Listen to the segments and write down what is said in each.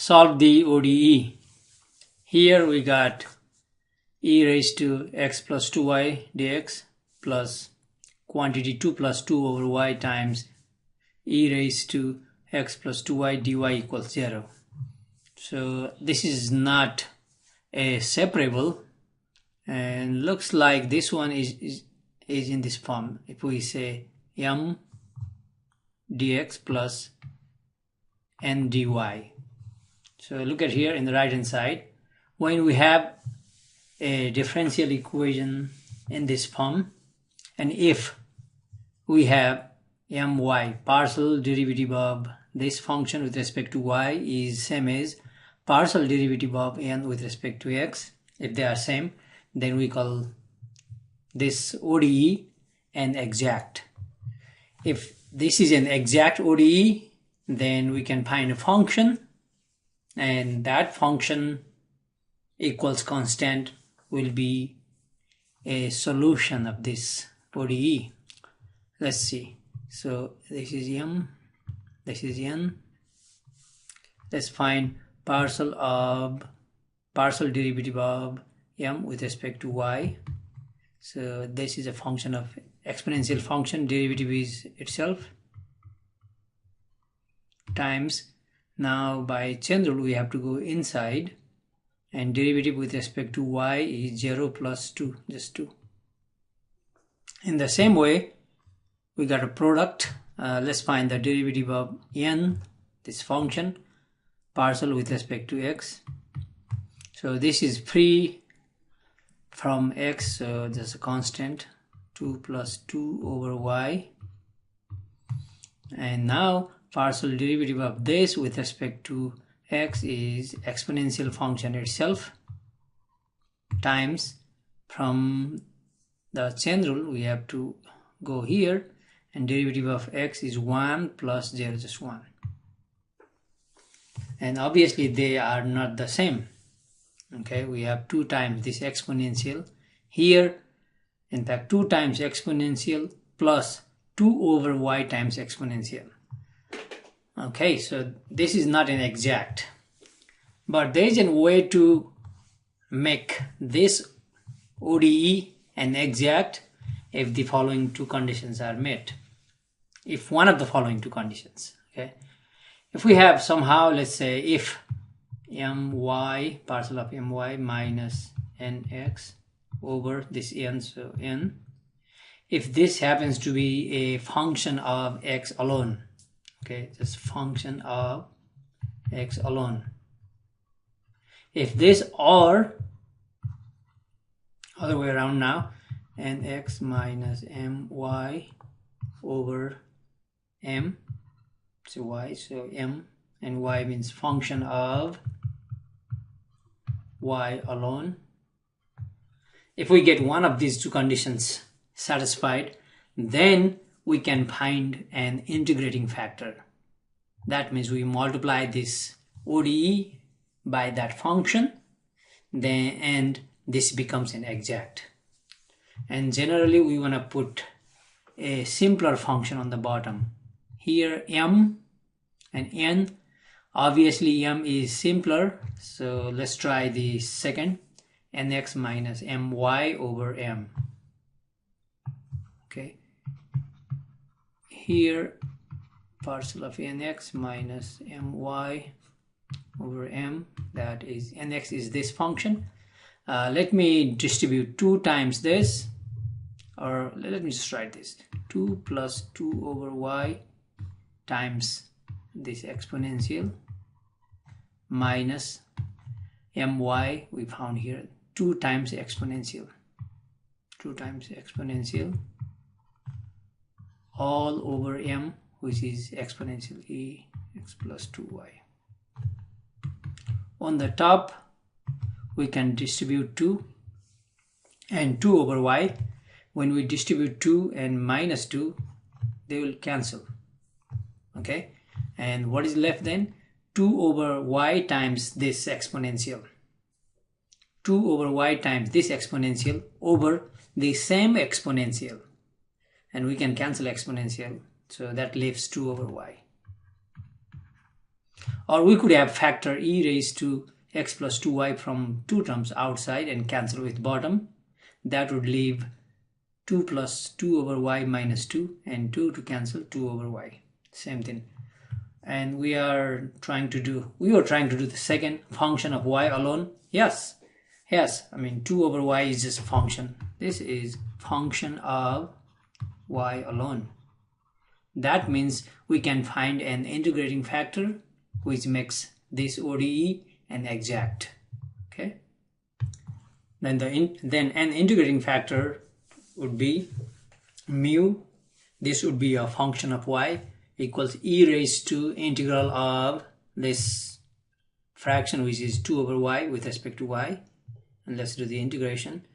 solve the ODE. Here we got e raised to x plus 2y dx plus quantity 2 plus 2 over y times e raised to x plus 2y dy equals 0. So this is not a separable, and looks like this one is in this form. If we say m dx plus n dy. So look at here in the right hand side, when we have a differential equation in this form, and if we have my, partial derivative of this function with respect to y is same as partial derivative of n with respect to x, if they are same, then we call this ODE an exact. If this is an exact ODE, then we can find a function, and that function equals constant will be a solution of this ODE. Let's see. So this is m, this is n. Let's find partial derivative of m with respect to y. So this is a function of exponential function, derivative is itself, times, now by chain rule we have to go inside, and derivative with respect to y is 0 plus 2, just 2. In the same way, we got a product. Let's find the derivative of n, this function, partial with respect to x. So this is free from x, so there's a constant 2 plus 2 over y. And now partial derivative of this with respect to x is exponential function itself, times, from the chain rule we have to go here, and derivative of x is 1 plus 0, just 1. And obviously they are not the same. Okay, we have 2 times this exponential here, in fact 2 times exponential plus 2 over y times exponential. Okay, so this is not an exact, but there is a way to make this ODE an exact if the following 2 conditions are met. If one of the following 2 conditions, okay, if we have somehow, let's say, if my, partial of my minus nx over this n, so n, if this happens to be a function of x alone, okay, just function of x alone. If this, or other way around now, nx minus my over m, so y, so m and y means function of y alone. If we get one of these 2 conditions satisfied, then we can find an integrating factor. That means we multiply this ODE by that function, then, and this becomes an exact. And generally we want to put a simpler function on the bottom. Here m and n, obviously m is simpler, so let's try the second, nx minus my over m. Okay, here partial of nx minus my over m, that is nx is this function. Let me distribute 2 times this, or let me just write this, 2 plus 2 over y times this exponential minus my, we found here 2 times exponential, 2 times exponential, all over m, which is exponential e x plus 2y. On the top we can distribute 2 and 2 over y. When we distribute 2 and minus 2, they will cancel. Okay, and what is left then? 2 over y times this exponential, 2 over y times this exponential over the same exponential, and we can cancel exponential, so that leaves 2 over y. Or we could have factor e raised to x plus 2y from two terms outside and cancel with bottom. That would leave 2 plus 2 over y minus 2 and 2 to cancel 2 over y. Same thing. And we were trying to do the second function of y alone. Yes, I mean 2 over y is just a function. This is function of y alone. That means we can find an integrating factor which makes this ODE an exact. Okay. Then an integrating factor would be mu. This would be a function of y equals e raised to integral of this fraction, which is 2 over y with respect to y. And let's do the integration.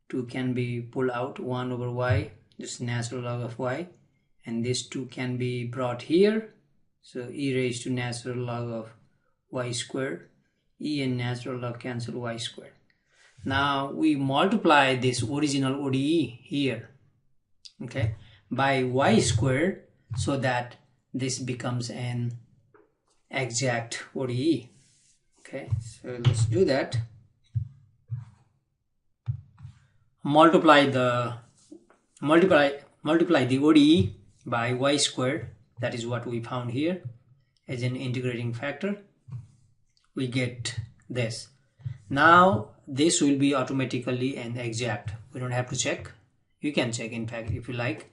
2 can be pulled out, 1 over y, just natural log of y. And this 2 can be brought here. So e raised to natural log of y squared. E and natural log cancel y squared. Now we multiply this original ODE here, okay, by y squared so that this becomes an exact ODE. Okay, so let's do that. Multiply the ODE by y squared. That is what we found here as an integrating factor. We get this. Now this will be automatically an exact. We don't have to check. You can check, in fact, if you like.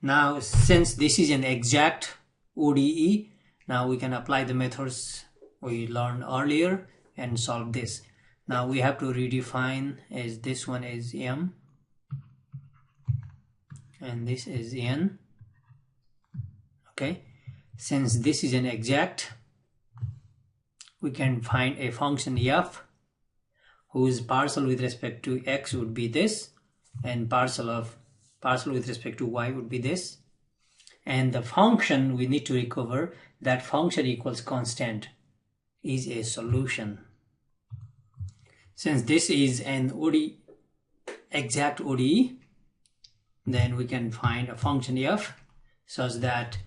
Now since this is an exact ODE, now we can apply the methods we learned earlier and solve this. Now we have to redefine as this one is m and this is n. Okay, since this is an exact, we can find a function f whose partial with respect to x would be this and partial with respect to y would be this. And the function we need to recover, that function equals constant, is a solution. Since this is an exact ODE, then we can find a function f such that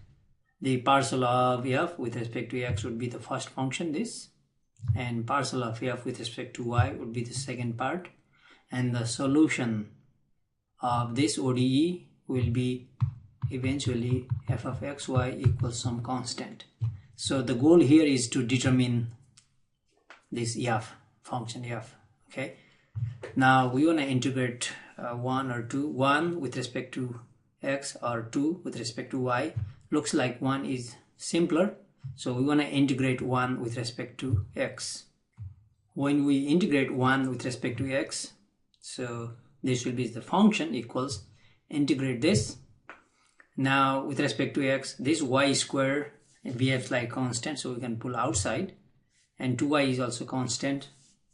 the partial of f with respect to x would be the first function, this, and partial of f with respect to y would be the second part, and the solution of this ODE will be eventually f of xy equals some constant. So the goal here is to determine this f, function f. Okay, now we want to integrate 1 or 2, 1 with respect to x or 2 with respect to y. Looks like 1 is simpler, so we want to integrate 1 with respect to x. When we integrate 1 with respect to x, so this will be the function equals integrate this. Now with respect to x, this y square behaves like constant, so we can pull outside, and 2y is also constant,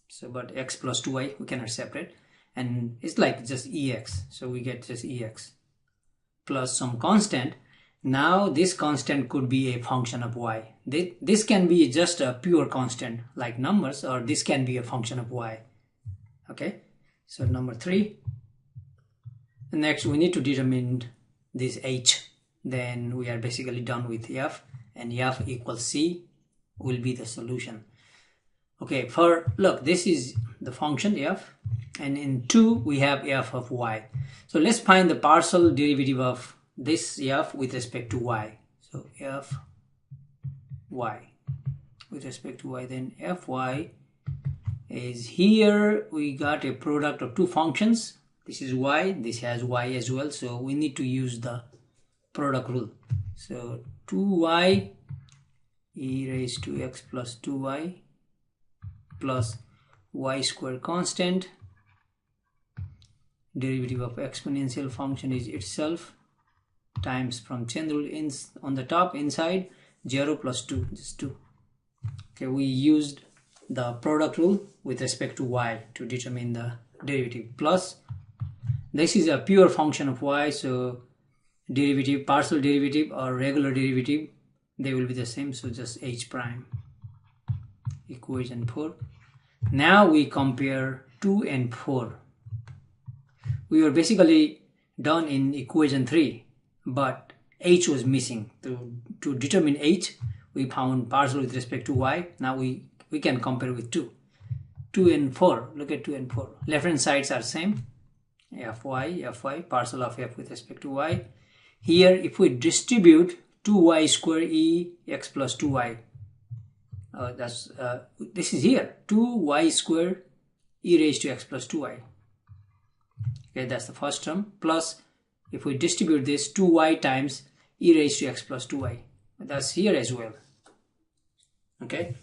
so but x plus 2y we cannot separate, and it's like just ex, so we get just ex plus some constant. Now this constant could be a function of y. This can be just a pure constant like numbers, or this can be a function of y. Okay, so number 3. Next we need to determine this h. Then we are basically done with f, and f equals c will be the solution. Okay, look, this is the function f, and in 2 we have f of y. So let's find the partial derivative of this f with respect to y. So f y with respect to y, then fy is, here we got a product of two functions. This is y, this has y as well, so we need to use the product rule. So 2y e raised to x plus 2y plus y square constant, derivative of exponential function is itself, times from chain rule on the top inside 0 plus 2, just 2. Okay, we used the product rule with respect to y to determine the derivative, plus this is a pure function of y, so derivative, partial derivative or regular derivative, they will be the same, so just h prime. Equation 4. Now we compare 2 and 4. We were basically done in equation 3, but h was missing. To determine h, we found partial with respect to y. Now we can compare with 2. 2 and 4, look at 2 and 4. Left hand sides are same. Fy, partial of f with respect to y. Here, if we distribute 2y square e x plus 2y, this is here, 2y square e raised to x plus 2y. Okay, that's the first term. Plus, if we distribute this, 2y times e raised to x plus 2y. That's here as well. Okay,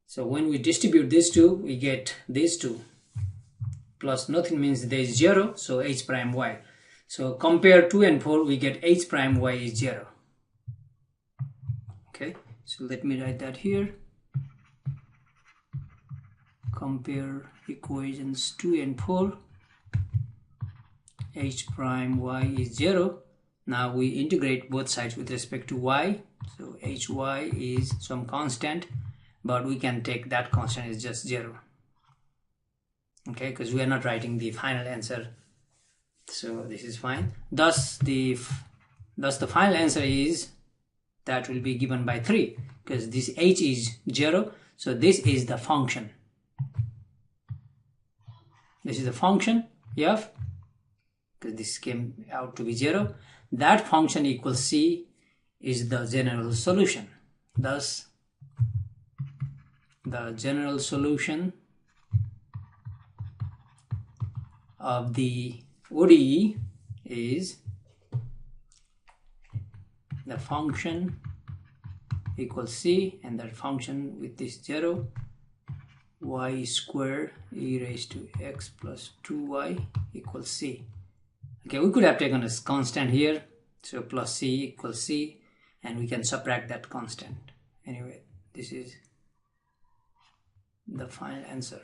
so when we distribute these two, we get these two. Plus nothing means there is 0, so h prime y. So compare 2 and 4, we get h prime y is 0. Okay, so let me write that here. Compare equations 2 and 4. H prime y is 0. Now we integrate both sides with respect to y. So hy is some constant, but we can take that constant is just 0. Okay, because we are not writing the final answer. So this is fine. Thus the final answer is that will be given by 3, because this h is 0. So this is the function. This is the function f, because this came out to be 0. That function equals c is the general solution. Thus the general solution of the ODE is the function equals c, and that function with this 0, y square e raised to x plus 2y equals c. Okay, we could have taken a constant here, so plus c equals c, and we can subtract that constant. Anyway, this is the final answer.